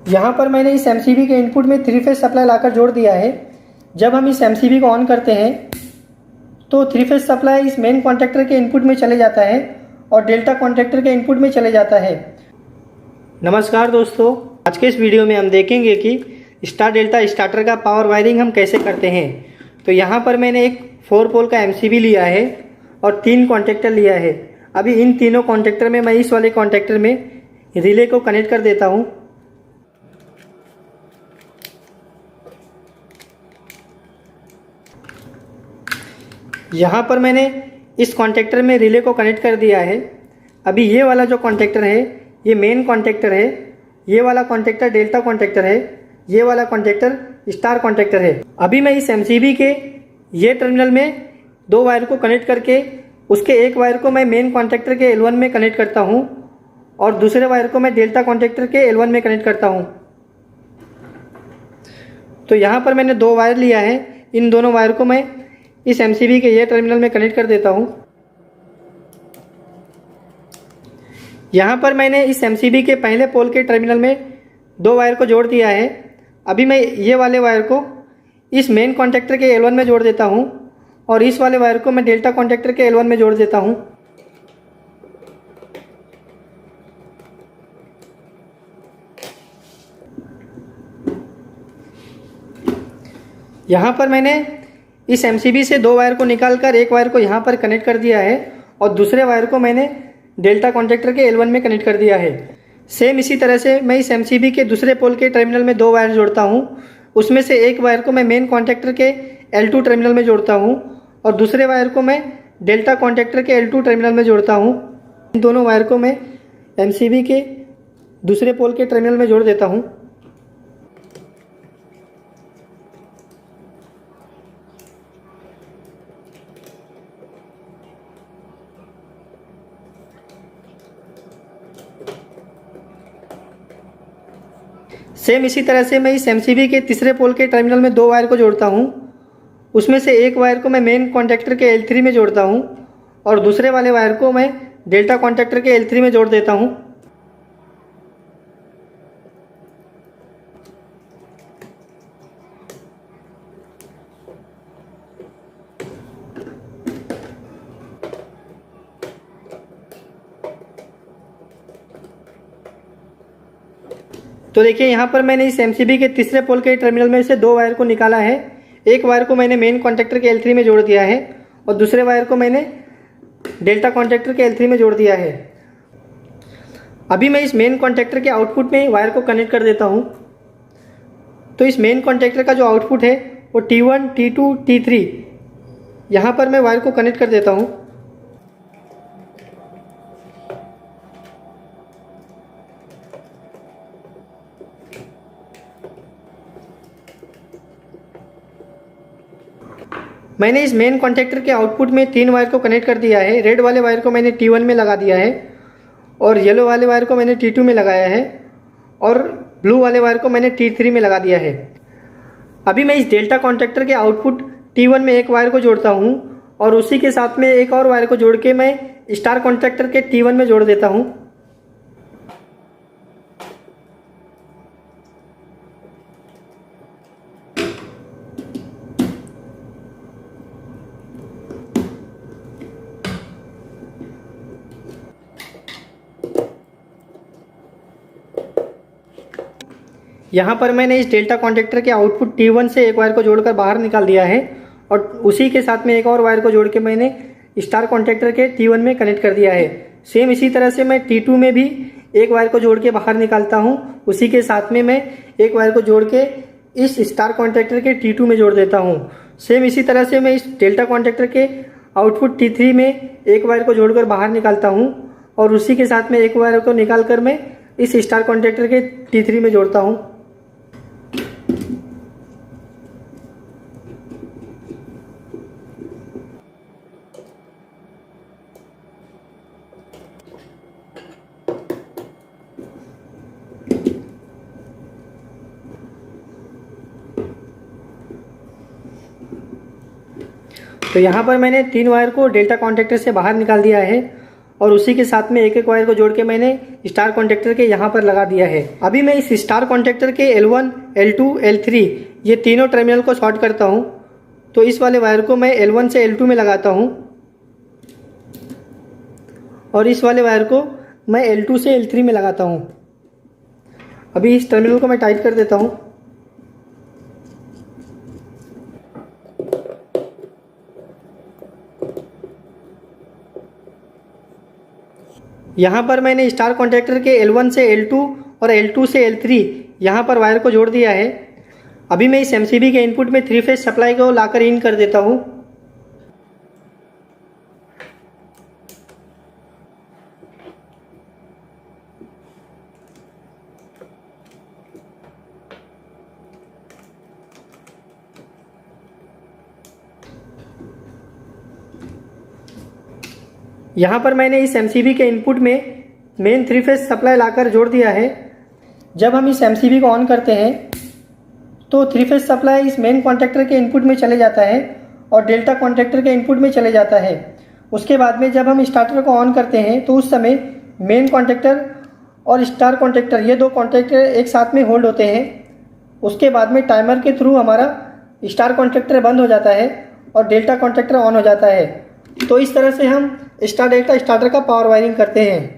यहाँ पर मैंने इस एमसीबी के इनपुट में 3 फेज सप्लाई लाकर जोड़ दिया है। जब हम इस एमसीबी को ऑन करते हैं तो 3 फेज सप्लाई इस मेन कॉन्टैक्टर के इनपुट में चले जाता है और डेल्टा कॉन्टैक्टर के इनपुट में चले जाता है। नमस्कार दोस्तों, आज के इस वीडियो में हम देखेंगे कि स्टार डेल्टा स्टार्टर का पावर वायरिंग हम कैसे करते हैं। तो यहाँ पर मैंने एक 4 पोल का एमसीबी लिया है और 3 कॉन्टैक्टर लिया है। अभी इन तीनों कॉन्टैक्टर में मैं इस वाले कॉन्टैक्टर में रिले को कनेक्ट कर देता हूँ। यहाँ पर मैंने इस कॉन्टैक्टर में रिले को कनेक्ट कर दिया है। अभी ये वाला जो कॉन्टैक्टर है ये मेन कॉन्टैक्टर है, ये वाला कॉन्टैक्टर डेल्टा कॉन्टैक्टर है, ये वाला कॉन्टैक्टर स्टार कॉन्टैक्टर है। अभी मैं इस एमसीबी के ये टर्मिनल में 2 वायर को कनेक्ट करके उसके एक वायर को मैं मेन कॉन्टैक्टर के L1 में कनेक्ट करता हूँ और दूसरे वायर को मैं डेल्टा कॉन्टैक्टर के L1 में कनेक्ट करता हूँ। तो यहाँ पर मैंने 2 वायर लिया है, इन दोनों वायर को मैं इस एमसीबी के ये टर्मिनल में कनेक्ट कर देता हूँ। यहाँ पर मैंने इस एमसीबी के पहले पोल के टर्मिनल में 2 वायर को जोड़ दिया है। अभी मैं ये वाले वायर को इस मेन कॉन्टैक्टर के L1 में जोड़ देता हूँ और इस वाले वायर को मैं डेल्टा कॉन्टैक्टर के L1 में जोड़ देता हूँ। यहाँ पर मैंने इस एमसीबी से 2 वायर को निकालकर एक वायर को यहाँ पर कनेक्ट कर दिया है और दूसरे वायर को मैंने डेल्टा कॉन्टैक्टर के L1 में कनेक्ट कर दिया है। सेम इसी तरह से मैं इस एमसीबी के दूसरे पोल के टर्मिनल में 2 वायर जोड़ता हूँ। उसमें से एक वायर को मैं मेन कॉन्टैक्टर के L2 टर्मिनल में जोड़ता हूँ और दूसरे वायर को मैं डेल्टा कॉन्टैक्टर के L2 टर्मिनल में जोड़ता हूँ। इन दोनों वायर को मैं एमसीबी के दूसरे पोल के टर्मिनल में जोड़ देता हूँ। सेम इसी तरह से मैं इस एमसीबी के तीसरे पोल के टर्मिनल में 2 वायर को जोड़ता हूँ। उसमें से एक वायर को मैं मेन कॉन्टैक्टर के L3 में जोड़ता हूँ और दूसरे वाले वायर को मैं डेल्टा कॉन्टैक्टर के L3 में जोड़ देता हूँ। तो देखिए यहाँ पर मैंने इस एमसीबी के तीसरे पोल के टर्मिनल में से 2 वायर को निकाला है। एक वायर को मैंने मेन कॉन्टैक्टर के L3 में जोड़ दिया है और दूसरे वायर को मैंने डेल्टा कॉन्टैक्टर के L3 में जोड़ दिया है। अभी मैं इस मेन कॉन्टैक्टर के आउटपुट में वायर को कनेक्ट कर देता हूँ। तो इस मेन कॉन्टैक्टर का जो आउटपुट है वो T1, T2, T3 यहाँ पर मैं वायर को कनेक्ट कर देता हूँ। मैंने इस मेन कॉन्टैक्टर के आउटपुट में 3 वायर को कनेक्ट कर दिया है। रेड वाले वायर को मैंने T1 में लगा दिया है और येलो वाले वायर को मैंने T2 में लगाया है और ब्लू वाले वायर को मैंने T3 में लगा दिया है। अभी मैं इस डेल्टा कॉन्टैक्टर के आउटपुट T1 में एक वायर को जोड़ता हूँ और उसी के साथ में एक और वायर को जोड़ के मैं स्टार कॉन्टैक्टर के T1 में जोड़ देता हूँ। यहाँ पर मैंने इस डेल्टा कॉन्टैक्टर के आउटपुट T1 से एक वायर को जोड़कर बाहर निकाल दिया है और उसी के साथ में एक और वायर को जोड़ के मैंने स्टार कॉन्टैक्टर के T1 में कनेक्ट कर दिया है। सेम इसी तरह से मैं T2 में भी एक वायर को जोड़ के बाहर निकालता हूँ। उसी के साथ में मैं एक वायर को जोड़ के इस स्टार कॉन्टैक्टर के T2 में जोड़ देता हूँ। सेम इसी तरह से मैं इस डेल्टा कॉन्टैक्टर के आउटपुट T3 में एक वायर को जोड़कर बाहर निकालता हूँ और उसी के साथ में एक वायर को निकाल कर मैं इस स्टार कॉन्टैक्टर के T3 में जोड़ता हूँ। तो यहाँ पर मैंने 3 वायर को डेल्टा कॉन्टैक्टर से बाहर निकाल दिया है और उसी के साथ में एक एक वायर को जोड़ के मैंने स्टार कॉन्टेक्टर के यहाँ पर लगा दिया है। अभी मैं इस स्टार कॉन्टेक्टर के L1, L2, L3 ये तीनों टर्मिनल को शॉर्ट करता हूँ। तो इस वाले वायर को मैं L1 से L2 में लगाता हूँ और इस वाले वायर को मैं L2 से L3 में लगाता हूँ। अभी इस टर्मिनल को मैं टाइट कर देता हूँ। यहाँ पर मैंने स्टार कॉन्टेक्टर के L1 से L2 और L2 से L3 यहाँ पर वायर को जोड़ दिया है। अभी मैं इस MCB के इनपुट में 3 फेज सप्लाई को लाकर इन कर देता हूँ। यहाँ पर मैंने इस MCB के इनपुट में मेन 3 फेज सप्लाई लाकर जोड़ दिया है। जब हम इस MCB को ऑन करते हैं तो 3 फेज सप्लाई इस मेन कॉन्टेक्टर के इनपुट में चले जाता है और डेल्टा कॉन्टेक्टर के इनपुट में चले जाता है। उसके बाद में जब हम स्टार्टर को ऑन करते हैं तो उस समय मेन कॉन्टेक्टर और स्टार कॉन्टेक्टर ये दो कॉन्टेक्टर एक साथ में होल्ड होते हैं। उसके बाद में टाइमर के थ्रू हमारा स्टार कॉन्टेक्टर बंद हो जाता है और डेल्टा कॉन्टेक्टर ऑन हो जाता है। तो इस तरह से हम स्टार डेल्टा स्टार्टर का पावर वायरिंग करते हैं।